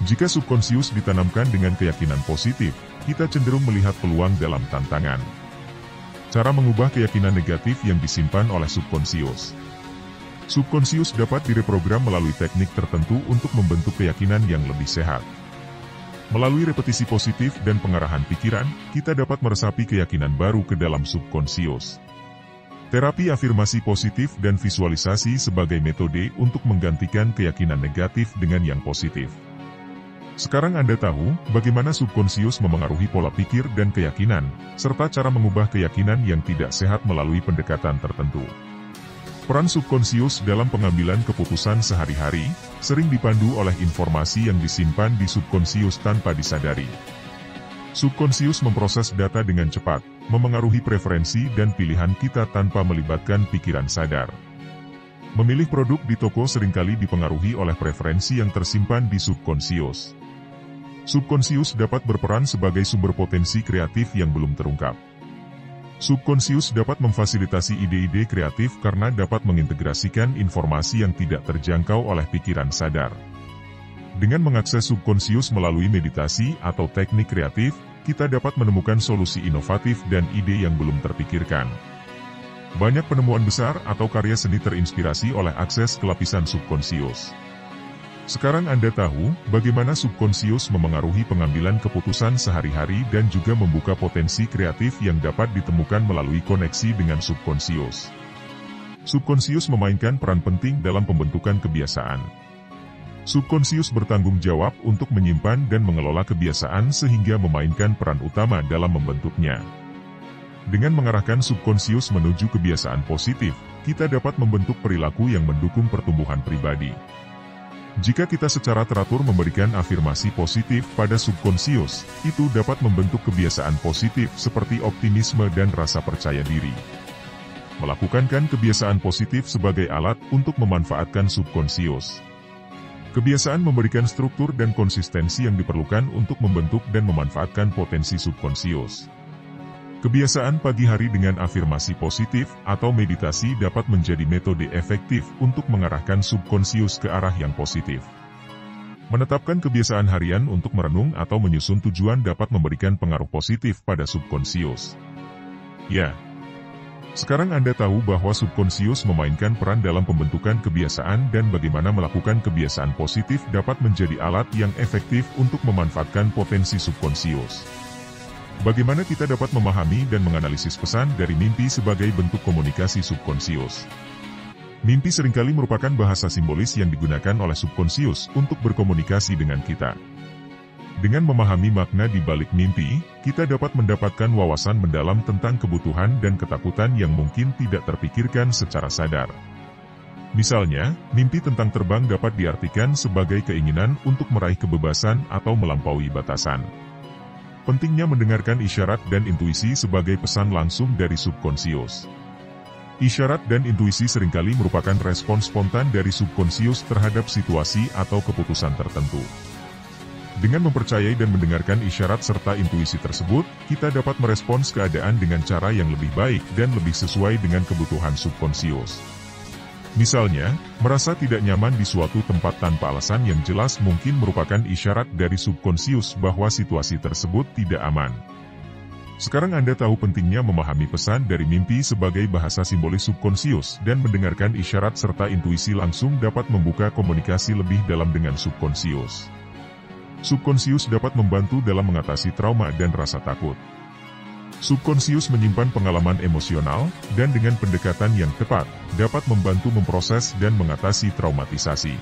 Jika subkonsius ditanamkan dengan keyakinan positif, kita cenderung melihat peluang dalam tantangan. Cara mengubah keyakinan negatif yang disimpan oleh subkonsius. Subkonsius dapat direprogram melalui teknik tertentu untuk membentuk keyakinan yang lebih sehat. Melalui repetisi positif dan pengarahan pikiran, kita dapat meresapi keyakinan baru ke dalam subkonsius. Terapi afirmasi positif dan visualisasi sebagai metode untuk menggantikan keyakinan negatif dengan yang positif. Sekarang Anda tahu bagaimana subkonsius memengaruhi pola pikir dan keyakinan, serta cara mengubah keyakinan yang tidak sehat melalui pendekatan tertentu. Peran subkonsius dalam pengambilan keputusan sehari-hari, sering dipandu oleh informasi yang disimpan di subkonsius tanpa disadari. Subkonsius memproses data dengan cepat, memengaruhi preferensi dan pilihan kita tanpa melibatkan pikiran sadar. Memilih produk di toko seringkali dipengaruhi oleh preferensi yang tersimpan di subkonsius. Subkonsius dapat berperan sebagai sumber potensi kreatif yang belum terungkap. Subkonsius dapat memfasilitasi ide-ide kreatif karena dapat mengintegrasikan informasi yang tidak terjangkau oleh pikiran sadar. Dengan mengakses subkonsius melalui meditasi atau teknik kreatif, kita dapat menemukan solusi inovatif dan ide yang belum terpikirkan. Banyak penemuan besar atau karya seni terinspirasi oleh akses ke lapisan subkonsius. Sekarang Anda tahu bagaimana subkonsius memengaruhi pengambilan keputusan sehari-hari dan juga membuka potensi kreatif yang dapat ditemukan melalui koneksi dengan subkonsius. Subkonsius memainkan peran penting dalam pembentukan kebiasaan. Subkonsius bertanggung jawab untuk menyimpan dan mengelola kebiasaan sehingga memainkan peran utama dalam membentuknya. Dengan mengarahkan subkonsius menuju kebiasaan positif, kita dapat membentuk perilaku yang mendukung pertumbuhan pribadi. Jika kita secara teratur memberikan afirmasi positif pada subkonsius, itu dapat membentuk kebiasaan positif seperti optimisme dan rasa percaya diri. Melakukan kebiasaan positif sebagai alat untuk memanfaatkan subkonsius. Kebiasaan memberikan struktur dan konsistensi yang diperlukan untuk membentuk dan memanfaatkan potensi subkonsius. Kebiasaan pagi hari dengan afirmasi positif atau meditasi dapat menjadi metode efektif untuk mengarahkan subkonsius ke arah yang positif. Menetapkan kebiasaan harian untuk merenung atau menyusun tujuan dapat memberikan pengaruh positif pada subkonsius. Ya, sekarang Anda tahu bahwa subkonsius memainkan peran dalam pembentukan kebiasaan dan bagaimana melakukan kebiasaan positif dapat menjadi alat yang efektif untuk memanfaatkan potensi subkonsius. Bagaimana kita dapat memahami dan menganalisis pesan dari mimpi sebagai bentuk komunikasi subkonsius? Mimpi seringkali merupakan bahasa simbolis yang digunakan oleh subkonsius untuk berkomunikasi dengan kita. Dengan memahami makna di balik mimpi, kita dapat mendapatkan wawasan mendalam tentang kebutuhan dan ketakutan yang mungkin tidak terpikirkan secara sadar. Misalnya, mimpi tentang terbang dapat diartikan sebagai keinginan untuk meraih kebebasan atau melampaui batasan. Pentingnya mendengarkan isyarat dan intuisi sebagai pesan langsung dari subkonsius. Isyarat dan intuisi seringkali merupakan respon spontan dari subkonsius terhadap situasi atau keputusan tertentu. Dengan mempercayai dan mendengarkan isyarat serta intuisi tersebut, kita dapat merespons keadaan dengan cara yang lebih baik dan lebih sesuai dengan kebutuhan subkonsius. Misalnya, merasa tidak nyaman di suatu tempat tanpa alasan yang jelas mungkin merupakan isyarat dari subkonsius bahwa situasi tersebut tidak aman. Sekarang Anda tahu pentingnya memahami pesan dari mimpi sebagai bahasa simbolis subkonsius dan mendengarkan isyarat serta intuisi langsung dapat membuka komunikasi lebih dalam dengan subkonsius. Subkonsius dapat membantu dalam mengatasi trauma dan rasa takut. Subkonsius menyimpan pengalaman emosional, dan dengan pendekatan yang tepat, dapat membantu memproses dan mengatasi traumatisasi.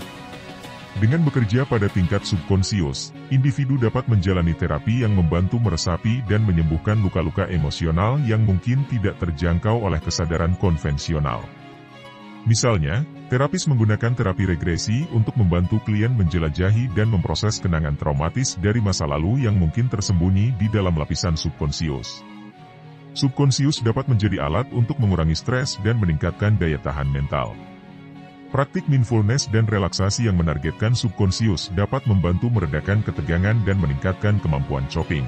Dengan bekerja pada tingkat subkonsius, individu dapat menjalani terapi yang membantu meresapi dan menyembuhkan luka-luka emosional yang mungkin tidak terjangkau oleh kesadaran konvensional. Misalnya, terapis menggunakan terapi regresi untuk membantu klien menjelajahi dan memproses kenangan traumatis dari masa lalu yang mungkin tersembunyi di dalam lapisan subkonsius. Subkonsius dapat menjadi alat untuk mengurangi stres dan meningkatkan daya tahan mental. Praktik mindfulness dan relaksasi yang menargetkan subkonsius dapat membantu meredakan ketegangan dan meningkatkan kemampuan coping.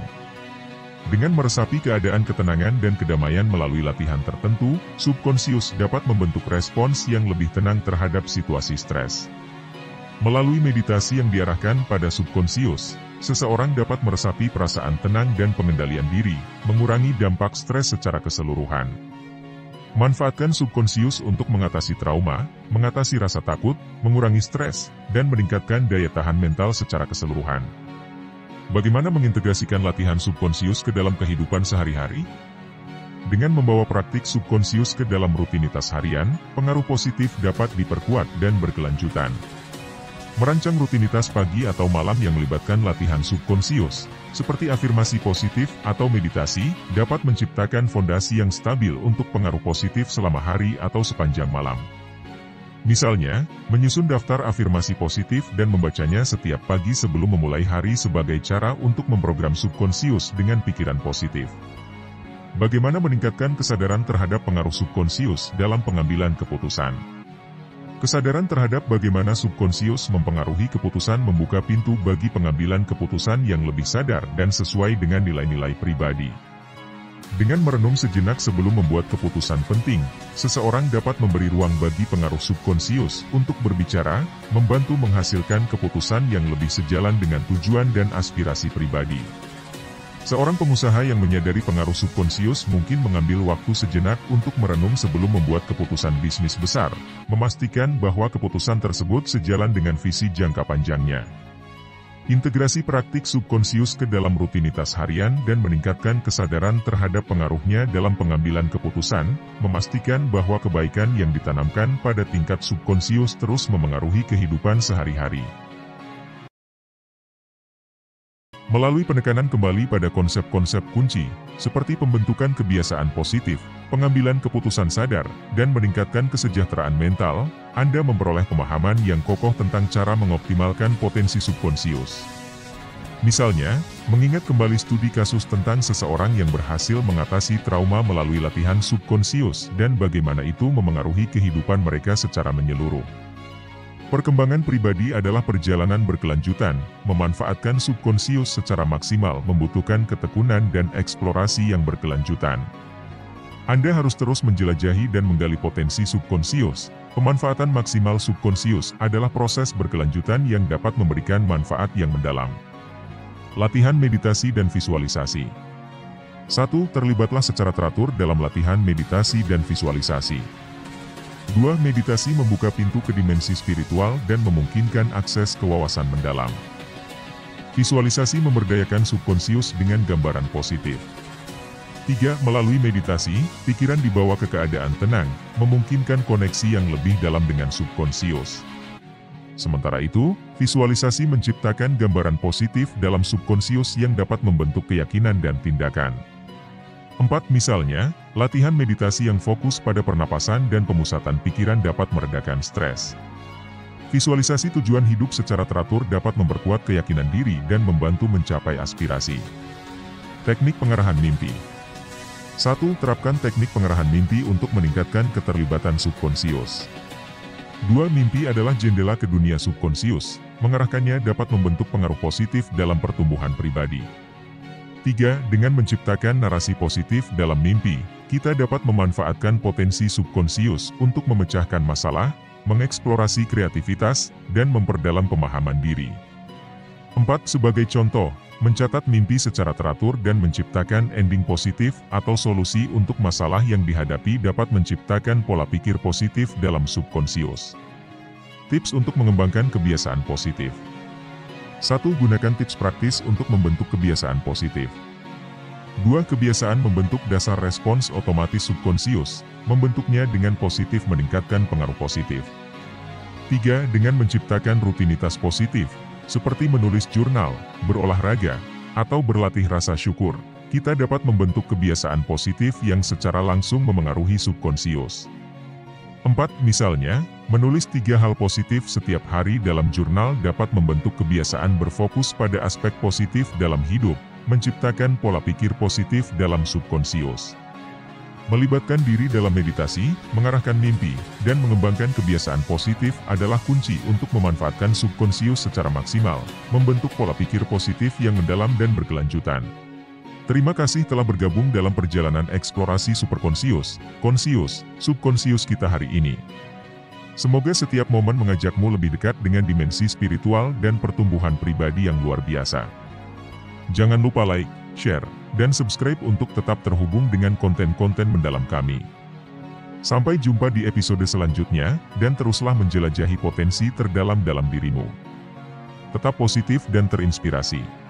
Dengan meresapi keadaan ketenangan dan kedamaian melalui latihan tertentu, subkonsius dapat membentuk respons yang lebih tenang terhadap situasi stres. Melalui meditasi yang diarahkan pada subkonsius, seseorang dapat meresapi perasaan tenang dan pengendalian diri, mengurangi dampak stres secara keseluruhan. Manfaatkan subkonsius untuk mengatasi trauma, mengatasi rasa takut, mengurangi stres, dan meningkatkan daya tahan mental secara keseluruhan. Bagaimana mengintegrasikan latihan subkonsius ke dalam kehidupan sehari-hari? Dengan membawa praktik subkonsius ke dalam rutinitas harian, pengaruh positif dapat diperkuat dan berkelanjutan. Merancang rutinitas pagi atau malam yang melibatkan latihan subkonsius, seperti afirmasi positif atau meditasi, dapat menciptakan fondasi yang stabil untuk pengaruh positif selama hari atau sepanjang malam. Misalnya, menyusun daftar afirmasi positif dan membacanya setiap pagi sebelum memulai hari sebagai cara untuk memprogram subkonsius dengan pikiran positif. Bagaimana meningkatkan kesadaran terhadap pengaruh subkonsius dalam pengambilan keputusan? Kesadaran terhadap bagaimana subkonsius mempengaruhi keputusan membuka pintu bagi pengambilan keputusan yang lebih sadar dan sesuai dengan nilai-nilai pribadi. Dengan merenung sejenak sebelum membuat keputusan penting, seseorang dapat memberi ruang bagi pengaruh subkonsius untuk berbicara, membantu menghasilkan keputusan yang lebih sejalan dengan tujuan dan aspirasi pribadi. Seorang pengusaha yang menyadari pengaruh subkonsius mungkin mengambil waktu sejenak untuk merenung sebelum membuat keputusan bisnis besar, memastikan bahwa keputusan tersebut sejalan dengan visi jangka panjangnya. Integrasi praktik subkonsius ke dalam rutinitas harian dan meningkatkan kesadaran terhadap pengaruhnya dalam pengambilan keputusan, memastikan bahwa kebaikan yang ditanamkan pada tingkat subkonsius terus memengaruhi kehidupan sehari-hari. Melalui penekanan kembali pada konsep-konsep kunci, seperti pembentukan kebiasaan positif, pengambilan keputusan sadar, dan meningkatkan kesejahteraan mental, Anda memperoleh pemahaman yang kokoh tentang cara mengoptimalkan potensi subkonsius. Misalnya, mengingat kembali studi kasus tentang seseorang yang berhasil mengatasi trauma melalui latihan subkonsius dan bagaimana itu memengaruhi kehidupan mereka secara menyeluruh. Perkembangan pribadi adalah perjalanan berkelanjutan, memanfaatkan subkonsius secara maksimal membutuhkan ketekunan dan eksplorasi yang berkelanjutan. Anda harus terus menjelajahi dan menggali potensi subkonsius. Pemanfaatan maksimal subkonsius adalah proses berkelanjutan yang dapat memberikan manfaat yang mendalam. Latihan meditasi dan visualisasi. 1. Terlibatlah secara teratur dalam latihan meditasi dan visualisasi. 2. Meditasi membuka pintu ke dimensi spiritual dan memungkinkan akses ke wawasan mendalam. Visualisasi memberdayakan subkonsius dengan gambaran positif. 3. Melalui meditasi, pikiran dibawa ke keadaan tenang, memungkinkan koneksi yang lebih dalam dengan subkonsius. Sementara itu, visualisasi menciptakan gambaran positif dalam subkonsius yang dapat membentuk keyakinan dan tindakan. 4. Misalnya, latihan meditasi yang fokus pada pernapasan dan pemusatan pikiran dapat meredakan stres. Visualisasi tujuan hidup secara teratur dapat memperkuat keyakinan diri dan membantu mencapai aspirasi. Teknik pengarahan mimpi. 1. Terapkan teknik pengarahan mimpi untuk meningkatkan keterlibatan subkonsius. 2. Mimpi adalah jendela ke dunia subkonsius. Mengarahkannya dapat membentuk pengaruh positif dalam pertumbuhan pribadi. 3. Dengan menciptakan narasi positif dalam mimpi, kita dapat memanfaatkan potensi subkonsius untuk memecahkan masalah, mengeksplorasi kreativitas, dan memperdalam pemahaman diri. 4. Sebagai contoh, mencatat mimpi secara teratur dan menciptakan ending positif atau solusi untuk masalah yang dihadapi dapat menciptakan pola pikir positif dalam subkonsius. Tips untuk mengembangkan kebiasaan positif. 1. Gunakan tips praktis untuk membentuk kebiasaan positif. 2. Kebiasaan membentuk dasar respons otomatis subkonsius, membentuknya dengan positif meningkatkan pengaruh positif. 3. Dengan menciptakan rutinitas positif, seperti menulis jurnal, berolahraga, atau berlatih rasa syukur, kita dapat membentuk kebiasaan positif yang secara langsung memengaruhi subkonsius. 4. Misalnya, menulis 3 hal positif setiap hari dalam jurnal dapat membentuk kebiasaan berfokus pada aspek positif dalam hidup, menciptakan pola pikir positif dalam subkonsius. Melibatkan diri dalam meditasi, mengarahkan mimpi, dan mengembangkan kebiasaan positif adalah kunci untuk memanfaatkan subkonsius secara maksimal, membentuk pola pikir positif yang mendalam dan berkelanjutan. Terima kasih telah bergabung dalam perjalanan eksplorasi superkonsius, konsius, subkonsius kita hari ini. Semoga setiap momen mengajakmu lebih dekat dengan dimensi spiritual dan pertumbuhan pribadi yang luar biasa. Jangan lupa like, share, dan subscribe untuk tetap terhubung dengan konten-konten mendalam kami. Sampai jumpa di episode selanjutnya, dan teruslah menjelajahi potensi terdalam dalam dirimu. Tetap positif dan terinspirasi.